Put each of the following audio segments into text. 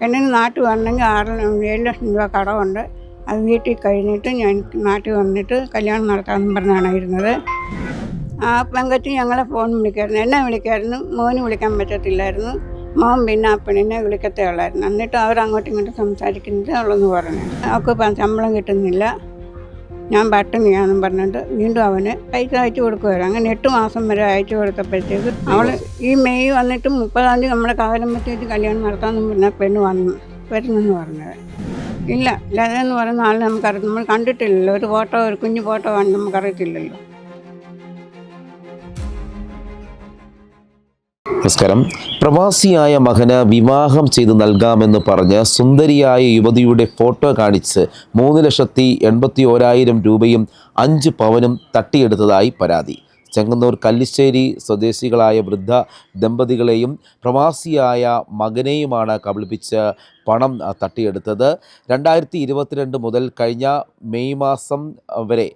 പെണ്ണിന് നാട്ടിൽ വരണമെങ്കിൽ 7 ലക്ഷം രൂപ കടമുണ്ട്. അത് വീട്ടിൽ കഴിഞ്ഞിട്ട് ഞാൻ നാട്ടിൽ വന്നിട്ട് കല്യാണം നടത്താമെന്നും പറഞ്ഞാണ് ഇരുന്നത്. ആ പെങ്കച്ചി ഞങ്ങളെ ഫോൺ വിളിക്കായിരുന്നു, എന്നെ വിളിക്കായിരുന്നു. മോന് വിളിക്കാൻ പറ്റത്തില്ലായിരുന്നു. മോൻ പിന്നെ ആ പെണ്ണിനെ വിളിക്കത്തേ ഉള്ളായിരുന്നു. എന്നിട്ട് അവരങ്ങോട്ടും ഇങ്ങോട്ടും സംസാരിക്കുന്നതേ ഉള്ളെന്ന് പറഞ്ഞു. അവൾക്ക് ശമ്പളം കിട്ടുന്നില്ല, ഞാൻ പട്ടിണിയാണെന്നും പറഞ്ഞിട്ട് വീണ്ടും അവന് പൈസ അയച്ചു കൊടുക്കുമായിരുന്നു. അങ്ങനെ 8 മാസം വരെ അയച്ചു കൊടുത്തപ്പോഴത്തേക്ക് അവൾ ഈ മെയ് വന്നിട്ട് 30-ാം തീയതി നമ്മുടെ കാലമ്പത്തേക്ക് കല്യാണം നടത്താമെന്ന് പറഞ്ഞാൽ പെണ്ണ് വരുന്നെന്ന് പറഞ്ഞത്. ഇല്ല, ലതയെന്ന് പറയുന്ന ആൾ നമ്മൾ കണ്ടിട്ടില്ലല്ലോ. ഒരു ഫോട്ടോ, ഒരു കുഞ്ഞു ഫോട്ടോ ആണ്, നമുക്കറിയത്തില്ലല്ലോ. നമസ്കാരം. പ്രവാസിയായ മകന് വിവാഹം ചെയ്ത് നൽകാമെന്ന് പറഞ്ഞ് സുന്ദരിയായ യുവതിയുടെ ഫോട്ടോ കാണിച്ച് 3,81,000 രൂപയും 5 പവനും തട്ടിയെടുത്തതായി പരാതി. ചെങ്ങന്നൂർ കല്ലിശ്ശേരി സ്വദേശികളായ വൃദ്ധ ദമ്പതികളെയും പ്രവാസിയായ മകനെയുമാണ് കബളിപ്പിച്ച് പണം തട്ടിയെടുത്തത്. 2022 മുതൽ കഴിഞ്ഞ മെയ് മാസം വരെ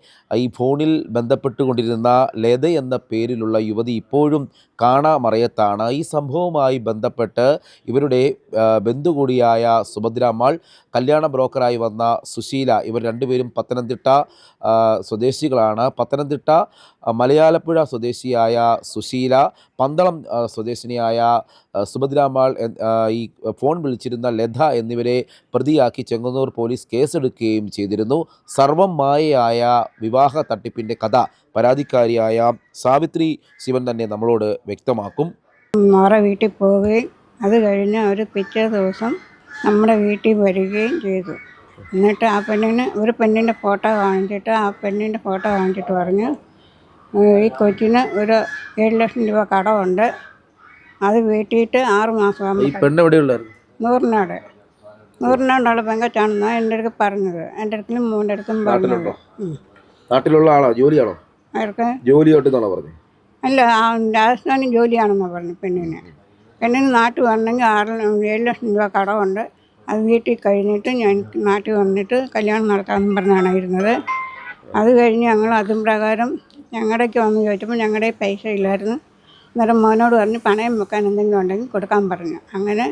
ഈ ഫോണിൽ ബന്ധപ്പെട്ടുകൊണ്ടിരുന്ന ലത എന്ന പേരിലുള്ള യുവതി ഇപ്പോഴും കാണാമറയത്താണ്. ഈ സംഭവവുമായി ബന്ധപ്പെട്ട് ഇവരുടെ ബന്ധു കൂടിയായ സുഭദ്രാമ്മാൾ, കല്യാണ ബ്രോക്കറായി വന്ന സുശീല, ഇവർ രണ്ടുപേരും പത്തനംതിട്ട സ്വദേശികളാണ്. പത്തനംതിട്ട മലയാലപ്പുഴ സ്വദേശിയായ സുശീല, പന്തളം സ്വദേശിനിയായ സുഭദ്രാമ്മാൾ, ഈ ഫോൺ വിളിച്ചിരുന്ന ലത എന്നിവരെ പ്രതിയാക്കി ചെങ്ങന്നൂർ പോലീസ് കേസെടുക്കുകയും ചെയ്തിരുന്നു. സർവം മായയായ വിവാഹ തട്ടിപ്പിൻ്റെ കഥ പരാതിക്കാരിയായ സാവിത്രി ശിവൻ തന്നെ നമ്മളോട് വ്യക്തമാക്കും. മോറെ വീട്ടിൽ പോവുകയും അത് കഴിഞ്ഞ് അവർ പിറ്റേ ദിവസം നമ്മുടെ വീട്ടിൽ വരികയും ചെയ്തു. എന്നിട്ട് ആ ഒരു പെണ്ണിൻ്റെ ഫോട്ടോ കാണിച്ചിട്ട് പറഞ്ഞു, ഈ കൊച്ചിന് ഒരു 7 ലക്ഷം രൂപ കടമുണ്ട്, അത് വീട്ടിയിട്ട് 6 മാസം. നൂറിനാടുള്ള പെങ്കച്ചാണെന്നാണ് എൻ്റെ അടുത്ത് പറഞ്ഞത്. എൻ്റെ അടുത്തും മോൻ്റെ അടുത്തും പറഞ്ഞത്. നാട്ടിലുള്ള ആളോ? ജോലിയാണോ? ജോലിയായിട്ടെന്നാണോ പറഞ്ഞത്? അല്ല, രാജസ്ഥാനിൽ ജോലിയാണെന്നാണ് പറഞ്ഞു. പെണ്ണിന് നാട്ടിൽ വരണമെങ്കിൽ 7 ലക്ഷം രൂപ കടമുണ്ട്, അത് വീട്ടിൽ കഴിഞ്ഞിട്ട് ഞാൻ നാട്ടിൽ വന്നിട്ട് കല്യാണം നടത്താമെന്നും പറഞ്ഞാണ് ഇരുന്നത്. അത് കഴിഞ്ഞ് ഞങ്ങൾ അതും പ്രകാരം ഞങ്ങളുടെക്ക് വന്ന് ചോദിച്ചപ്പോൾ ഞങ്ങളുടെ പൈസ ഇല്ലായിരുന്നു. അന്നേരം മോനോട് പറഞ്ഞ് പണയം വെക്കാൻ എന്തെങ്കിലും ഉണ്ടെങ്കിൽ കൊടുക്കാൻ പറഞ്ഞു. അങ്ങനെ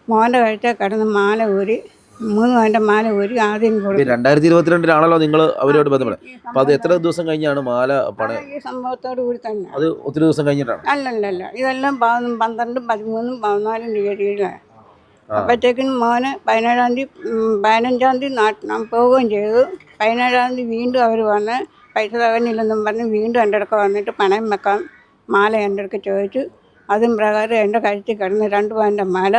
മോൻ്റെ കഴുത്തിൽ കിടന്ന് മാല ഊരി, 3 പവൻ്റെ മാല ഊരി ആദ്യം കൊടുത്തു. 2022 നിങ്ങൾ അവരോട് ബന്ധപ്പെട്ടത്. അപ്പോൾ അത് എത്ര ദിവസം കഴിഞ്ഞാണ് മാല പണയം? ഈ സംഭവത്തോടു കൂടി തന്നെ. അത് ഒത്തിരി ദിവസം കഴിഞ്ഞിട്ടാണ്? അല്ലല്ല, ഇതെല്ലാം 12, 13, 14 തീയതിയിലാണ്. അപ്പോഴത്തേക്കിനും മോന് 15-ാം തീയതി നാട്ടിൽ പോവുകയും ചെയ്തു. 17-ാം തീയതി വീണ്ടും അവർ വന്ന് പൈസ തകഞ്ഞില്ലെന്നും പറഞ്ഞ് വീണ്ടും എൻ്റെ അടുക്ക വന്നിട്ട് പണയം വെക്കാൻ മാല എൻ്റെ അടുക്ക് ചോദിച്ചു. അതും പ്രകാരം എൻ്റെ കഴുത്തിൽ കിടന്ന് 2 പവൻ്റെ മാല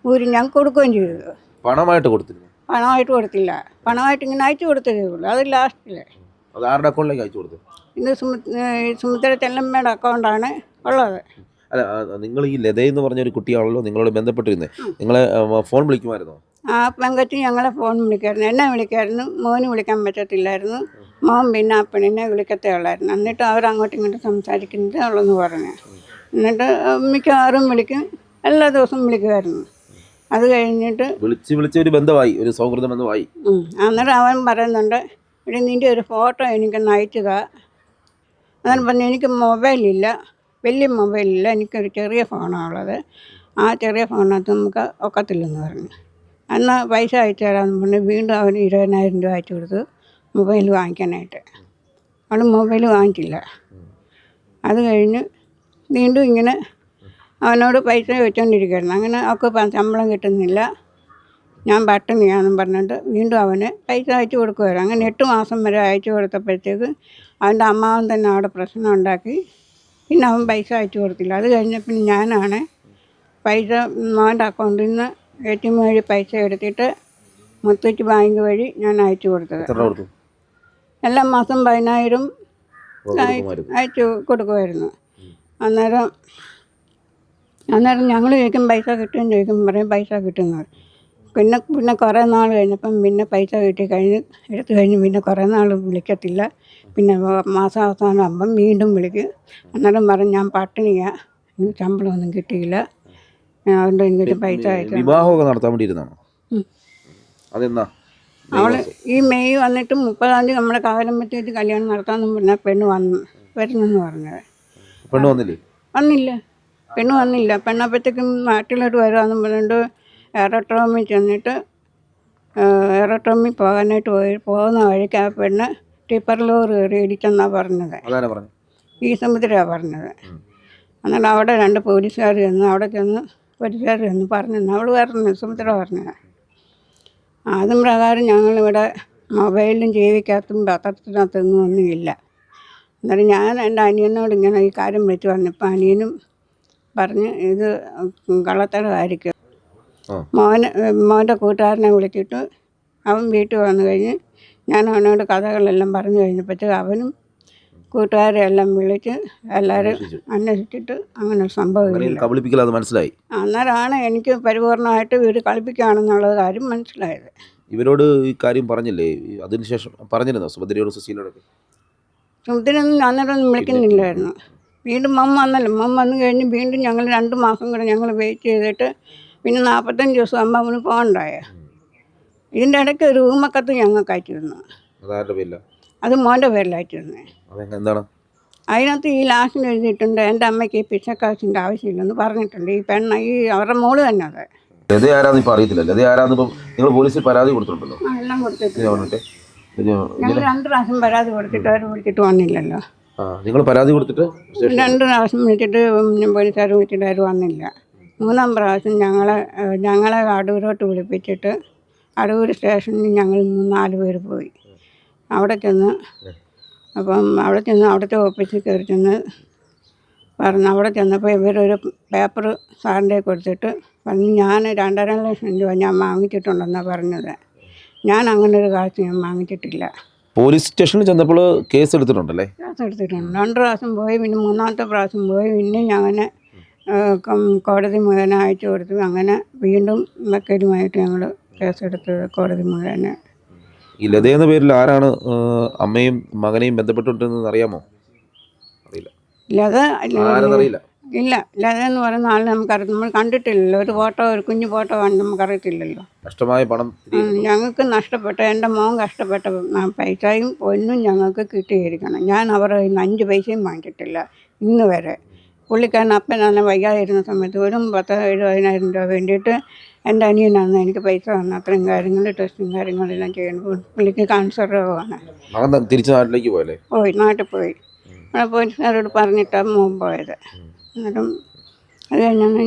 ഊരി ഞാൻ കൊടുക്കുകയും ചെയ്തു. പണമായിട്ട് കൊടുത്തില്ല? പണമായിട്ട് കൊടുത്തില്ല, പണമായിട്ട് ഇങ്ങനെ അയച്ചു കൊടുത്തതേ ഉള്ളൂ. അത് ലാസ്റ്റില്. അത് ആരുടെ അക്കൗണ്ടിലേക്ക് അയച്ചു കൊടുത്തു? ഇത് സുമിത്ര ചെല്ലമ്മയുടെ അക്കൗണ്ടാണ് ഉള്ളത്. അല്ല, നിങ്ങൾ ഈ ലത എന്ന് പറഞ്ഞൊരു കുട്ടിയാണല്ലോ നിങ്ങളോട് ബന്ധപ്പെട്ടിരുന്നത്, നിങ്ങളെ ഫോൺ വിളിക്കുമായിരുന്നോ? ആ പെങ്കച്ചി ഞങ്ങളെ ഫോൺ വിളിക്കായിരുന്നു, എന്നെ വിളിക്കായിരുന്നു. മോന് വിളിക്കാൻ പറ്റത്തില്ലായിരുന്നു. മോൻ പിന്നെ ആ പെണ്ണിനെ വിളിക്കത്തേ ഉള്ളായിരുന്നു. എന്നിട്ട് അവരങ്ങോട്ടും ഇങ്ങോട്ടും സംസാരിക്കുന്നതേ ഉള്ളെന്ന് പറഞ്ഞു. എന്നിട്ട് മിക്കവാറും വിളിക്കും, എല്ലാ ദിവസവും വിളിക്കുമായിരുന്നു. അത് കഴിഞ്ഞിട്ട് വിളിച്ച് ഒരു ബന്ധമായി, ഒരു സൗഹൃദ ബന്ധമായി. അന്നേരം അവൻ പറയുന്നുണ്ട്, ഇവിടെ നിൻ്റെ ഒരു ഫോട്ടോ എനിക്കൊന്ന് അയച്ചതാ. അന്നേരം പറഞ്ഞു, എനിക്ക് മൊബൈലില്ല, വലിയ മൊബൈലില്ല, എനിക്കൊരു ചെറിയ ഫോണാണുള്ളത്, ആ ചെറിയ ഫോണിനകത്ത് നമുക്ക് ഒക്കത്തില്ലെന്ന് പറഞ്ഞു. എന്നാൽ പൈസ അയച്ചു തരാമെന്ന് പറഞ്ഞ് വീണ്ടും അവന് 20,000 രൂപ അയച്ചു കൊടുത്തു മൊബൈൽ വാങ്ങിക്കാനായിട്ട്. അവൾ മൊബൈൽ വാങ്ങിച്ചില്ല. അത് കഴിഞ്ഞ് വീണ്ടും ഇങ്ങനെ അവനോട് പൈസ വെച്ചുകൊണ്ടിരിക്കുകയായിരുന്നു. അങ്ങനെ അവൾക്ക് ശമ്പളം കിട്ടുന്നില്ല, ഞാൻ പട്ടിണിയാണെന്നും പറഞ്ഞിട്ട് വീണ്ടും അവന് പൈസ അയച്ചു കൊടുക്കുമായിരുന്നു. അങ്ങനെ 8 മാസം വരെ അയച്ചു കൊടുത്തപ്പോഴത്തേക്ക് അവൻ്റെ അമ്മാവൻ തന്നെ അവിടെ പ്രശ്നം ഉണ്ടാക്കി. പിന്നെ അവൻ പൈസ അയച്ചു കൊടുത്തില്ല. അത് കഴിഞ്ഞപ്പോൾ ഞാനാണ് പൈസ മോൻ്റെ അക്കൗണ്ടിൽ നിന്ന് ATM വഴി പൈസ എടുത്തിട്ട് മുത്തൂറ്റ് ബാങ്ക് വഴി ഞാൻ അയച്ചു കൊടുത്തത്. എല്ലാ മാസം 10,000 അയച്ചു കൊടുക്കുമായിരുന്നു. അന്നേരം ഞങ്ങൾ ചോദിക്കും പൈസ കിട്ടുമെന്ന് ചോദിക്കുമ്പോൾ പറയും പൈസ കിട്ടുന്നത്. പിന്നെ കുറേ നാൾ കഴിഞ്ഞപ്പം പിന്നെ പൈസ കിട്ടി എടുത്തു കഴിഞ്ഞ് പിന്നെ കുറേ നാൾ വിളിക്കത്തില്ല. പിന്നെ മാസാവസാനം ആകുമ്പം വീണ്ടും വിളിക്കും. അന്നേരം പറയും ഞാൻ പട്ടിണിയാണ്, എനിക്ക് ശമ്പളമൊന്നും കിട്ടിയില്ല, അതുകൊണ്ട് എനിക്കൊരു പൈസ അയച്ചു. വിവാഹമൊക്കെ നടത്താൻ വേണ്ടിയിരുന്നാണോ? അതെന്നാ? അവൾ ഈ മെയ് വന്നിട്ട് 30-ാം തീയതി നമ്മുടെ കാലമ്പത്തേക്ക് കല്യാണം നടത്താമെന്ന് പറഞ്ഞാൽ പെണ്ണ് വരുന്നെന്ന് പറഞ്ഞത്. പെണ്ണ് വന്നില്ല. പെണ്ണ് വന്നില്ല. പെണ്ണപ്പോഴത്തേക്കും നാട്ടിലോട്ട് വരാമെന്നും പറഞ്ഞിട്ട് എയറോഡ്രോമിൽ ചെന്നിട്ട് എയറോഡ്രോമിൽ പോകാനായിട്ട് പോകുന്ന വഴിക്ക് ആ പെണ്ണ് ടിപ്പർ ലോറി കയറി ഇടിച്ചെന്നാണ് പറഞ്ഞത്. അതാണ് പറഞ്ഞു. ഈ സമുദ്രമാണ് പറഞ്ഞത്. എന്നിട്ട് അവിടെ 2 പോലീസുകാർ ചെന്ന് അവിടെ ചെന്ന് പോലീസുകാർ ചെന്ന് പറഞ്ഞു. അവൾ പറഞ്ഞു, സുമിത്ര പറഞ്ഞത്. അതും പ്രകാരം ഞങ്ങളിവിടെ മൊബൈലിലും ജീവിക്കകത്തും പത്രത്തിനകത്തൊന്നും ഒന്നുമില്ല. എന്നിട്ട് ഞാൻ എൻ്റെ അനിയനോട് ഇങ്ങനെ ഈ കാര്യം വിളിച്ച് പറഞ്ഞപ്പോൾ അനിയനും പറഞ്ഞ് ഇത് കള്ളത്തരമായിരിക്കും. മോൻ്റെ കൂട്ടുകാരനെ വിളിച്ചിട്ട് അവൻ വീട്ടിൽ വന്നു കഴിഞ്ഞ് ഞാൻ അവനോട് കഥകളെല്ലാം പറഞ്ഞു കഴിഞ്ഞപ്പോഴത്തേക്ക് അവനും കൂട്ടുകാരെ എല്ലാം വിളിച്ച് എല്ലാവരും അന്വേഷിച്ചിട്ട് അങ്ങനെ സംഭവമില്ല. മനസ്സിലായി. അന്നേരമാണ് എനിക്ക് പരിപൂർണമായിട്ട് ഇവർ കളിപ്പിക്കുകയാണെന്നുള്ളത് കാര്യം മനസ്സിലായത്. ഇവരോട് ഈ കാര്യം പറഞ്ഞില്ലേ? അതിനുശേഷം പറഞ്ഞിരുന്നോ സുഭദ്രയോട് സുശീലയോടൊക്കെ? സുഭദ്രയൊന്നും അന്നേരമൊന്നും വിളിക്കുന്നില്ലായിരുന്നു. വീണ്ടും മമ്മ വന്നു കഴിഞ്ഞ് വീണ്ടും ഞങ്ങൾ 2 മാസം കൂടെ ഞങ്ങൾ വെയിറ്റ് ചെയ്തിട്ട് പിന്നെ 45 ദിവസം ആകുമ്പോൾ അവന് പോകണ്ടായ. ഇതിൻ്റെ ഇടയ്ക്ക് ഒരു ഊമക്കത്ത് ഞങ്ങൾക്ക് അയച്ചിരുന്നു. അത് മോൻ്റെ പേരിലയച്ചിരുന്നേ. എന്താണ് അതിനകത്ത് ഈ ലാസ്റ്റിന് എഴുതിയിട്ടുണ്ട്, എൻ്റെ അമ്മയ്ക്ക് ഈ പിച്ചക്കാശിൻ്റെ ആവശ്യമില്ലെന്ന് പറഞ്ഞിട്ടുണ്ട്. ഈ പെണ്ണ ഈ അവരുടെ മോള് തന്നെ. അത് നിങ്ങൾ പോലീസിൽ പരാതി കൊടുത്തിട്ടുണ്ടല്ലോ? എല്ലാം കൊടുത്തിട്ടുണ്ട്. ഞങ്ങൾ 2 പ്രാവശ്യം പരാതി കൊടുത്തിട്ട് അവർ വിളിച്ചിട്ട് വന്നില്ലല്ലോ. നിങ്ങൾ പരാതി കൊടുത്തിട്ട് 2 പ്രാവശ്യം വിളിച്ചിട്ട് പോലീസുകാർ വിളിച്ചിട്ട് അവർ വന്നില്ല. 3-ാം പ്രാവശ്യം ഞങ്ങളെ അടൂരോട്ട് വിളിപ്പിച്ചിട്ട് അടൂർ സ്റ്റേഷനിൽ ഞങ്ങൾ 4 പേര് പോയി. അവിടെ ചെന്ന് അവിടുത്തെ ഓഫീസിൽ കയറി ചെന്ന് പറഞ്ഞു. അവിടെ ചെന്നപ്പോൾ ഇവരൊരു പേപ്പർ സാറിൻ്റെ കൊടുത്തിട്ട് പറഞ്ഞു, ഞാൻ 2.5 ലക്ഷം രൂപ ഞാൻ വാങ്ങിച്ചിട്ടുണ്ടെന്നാണ് പറഞ്ഞത്. ഞാൻ അങ്ങനെ ഒരു കാശ് ഞാൻ വാങ്ങിച്ചിട്ടില്ല. പോലീസ് സ്റ്റേഷനിൽ ചെന്നപ്പോൾ കേസ് എടുത്തിട്ടുണ്ടല്ലേ? കേസ് എടുത്തിട്ടുണ്ട്. 2 പ്രാവശ്യം പോയി. പിന്നെ 3-ാമത്തെ പ്രാവശ്യം പോയി. പിന്നെ അങ്ങനെ കോടതി മുഖേന അയച്ചു കൊടുത്തു. അങ്ങനെ വീണ്ടും വക്കീലുമായിട്ട് ഞങ്ങൾ കേസെടുത്തത് കോടതി മുഖേന. ഈ ലത എന്ന പേരിൽ ആരാണ് അമ്മയും മകനെയും ബന്ധപ്പെട്ടിട്ടുണ്ടെന്ന് അറിയാമോ? അറിയില്ല. ഇല്ല, ലത എന്ന് പറയുന്ന ആൾ നമുക്കറിയാം. നമ്മൾ കണ്ടിട്ടില്ലല്ലോ. ഒരു ഫോട്ടോ, ഒരു കുഞ്ഞു ഫോട്ടോ കണ്ട് നമുക്കറിയത്തില്ലല്ലോ. നഷ്ടമായ പണം ഞങ്ങൾക്ക് നഷ്ടപ്പെട്ട, എൻ്റെ മോൻ കഷ്ടപ്പെട്ട പൈസയും പൊന്നും ഞങ്ങൾക്ക് കിട്ടിയിരിക്കണം. ഞാൻ അവരുടെ 5 പൈസയും വാങ്ങിച്ചിട്ടില്ല ഇന്ന് വരെ. പുള്ളിക്കാരൻ അപ്പനാണ് വയ്യാതിരുന്ന സമയത്ത് വെറും 10,000-70,000 രൂപ വേണ്ടിയിട്ട് എൻ്റെ അനിയനാണ് എനിക്ക് പൈസ തന്നത്. അത്രയും കാര്യങ്ങൾ, ടെസ്റ്റും കാര്യങ്ങളെല്ലാം ചെയ്യണം. പുള്ളിക്ക് ക്യാൻസർ രോഗമാണ്. തിരിച്ച് നാട്ടിലേക്ക് നാട്ടിൽ പോയി. അവിടെ പോലീസുകാരോട് പറഞ്ഞിട്ടാണ് മോൻ പോയത്. അന്നേരം അത് കഴിഞ്ഞാണ്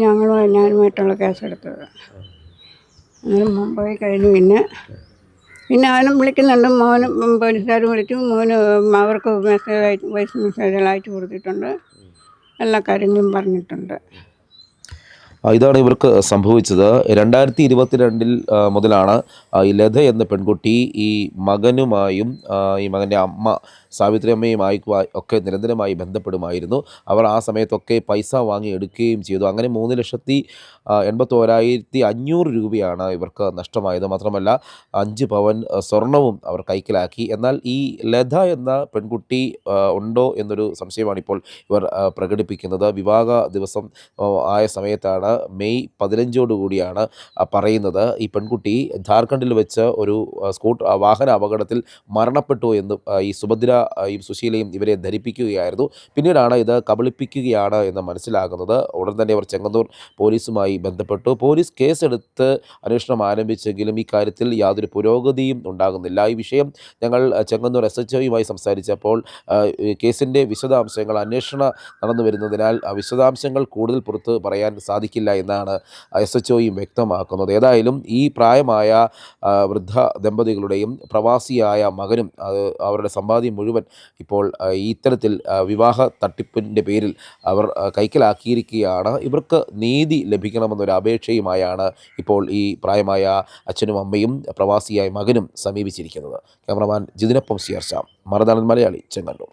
ഞാനുമായിട്ടുള്ള കേസെടുത്തത്. അന്നേരം മോൻ പോയി കഴിഞ്ഞ് പിന്നെ അവനും വിളിക്കുന്നുണ്ട്. മോന് പോലീസുകാർ വിളിച്ചു. മോന് അവർക്ക് വോയിസ് മെസ്സേജുകൾ അയച്ചു കൊടുത്തിട്ടുണ്ട്. എല്ലാ കാര്യങ്ങളും പറഞ്ഞിട്ടുണ്ട്. ഇതാണ് ഇവർക്ക് സംഭവിച്ചത്. 2022 മുതലാണ് ഈ ലത എന്ന പെൺകുട്ടി ഈ മകനുമായും ഈ മകൻ്റെ അമ്മ സാവിത്രി അമ്മയുമായി ഒക്കെ നിരന്തരമായി ബന്ധപ്പെടുമായിരുന്നു. അവർ ആ സമയത്തൊക്കെ പൈസ വാങ്ങി എടുക്കുകയും ചെയ്തു. അങ്ങനെ 3,81,500 രൂപയാണ് ഇവർക്ക് നഷ്ടമായത്. മാത്രമല്ല 5 പവൻ സ്വർണവും അവർ കൈക്കലാക്കി. എന്നാൽ ഈ ലത എന്ന പെൺകുട്ടി ഉണ്ടോ എന്നൊരു സംശയമാണ് ഇപ്പോൾ ഇവർ പ്രകടിപ്പിക്കുന്നത്. വിവാഹ ദിവസം ആയ സമയത്താണ് മെയ് 15 പറയുന്നത് ഈ പെൺകുട്ടി ഝാർഖണ്ഡിൽ വെച്ച് ഒരു വാഹന അപകടത്തിൽ മരണപ്പെട്ടു എന്ന് ഈ സുഭദ്ര സുശീലയും ഇവരെ ധരിപ്പിക്കുകയായിരുന്നു. പിന്നീടാണ് ഇത് കബളിപ്പിക്കുകയാണ് എന്ന് മനസ്സിലാകുന്നത്. ഉടൻ തന്നെ അവർ ചെങ്ങന്നൂർ പോലീസുമായി ബന്ധപ്പെട്ടു. പോലീസ് കേസെടുത്ത് അന്വേഷണം ആരംഭിച്ചെങ്കിലും ഈ കാര്യത്തിൽ യാതൊരു പുരോഗതിയും ഉണ്ടാകുന്നില്ല. ഈ വിഷയം ഞങ്ങൾ ചെങ്ങന്നൂർ SHOയുമായി സംസാരിച്ചപ്പോൾ കേസിൻ്റെ വിശദാംശങ്ങൾ അന്വേഷണം നടന്നു വരുന്നതിനാൽ വിശദാംശങ്ങൾ കൂടുതൽ പുറത്ത് പറയാൻ സാധിക്കില്ല എന്നാണ് SHOയും വ്യക്തമാക്കുന്നത്. ഏതായാലും ഈ പ്രായമായ വൃദ്ധ ദമ്പതികളുടെയും പ്രവാസിയായ മകനും അവരുടെ സമ്പാദ്യം മുഴുവൻ ഇപ്പോൾ ഇത്തരത്തിൽ വിവാഹ തട്ടിപ്പിൻ്റെ പേരിൽ അവർ കൈക്കലാക്കിയിരിക്കുകയാണ്. ഇവർക്ക് നീതി ലഭിക്കണമെന്നൊരു അപേക്ഷയുമായാണ് ഇപ്പോൾ ഈ പ്രായമായ അച്ഛനും അമ്മയും പ്രവാസിയായ മകനും സമീപിച്ചിരിക്കുന്നത്. Cameraman ജിതിനൊപ്പം CR Shyam, Marunadan Malayali, Chengannur.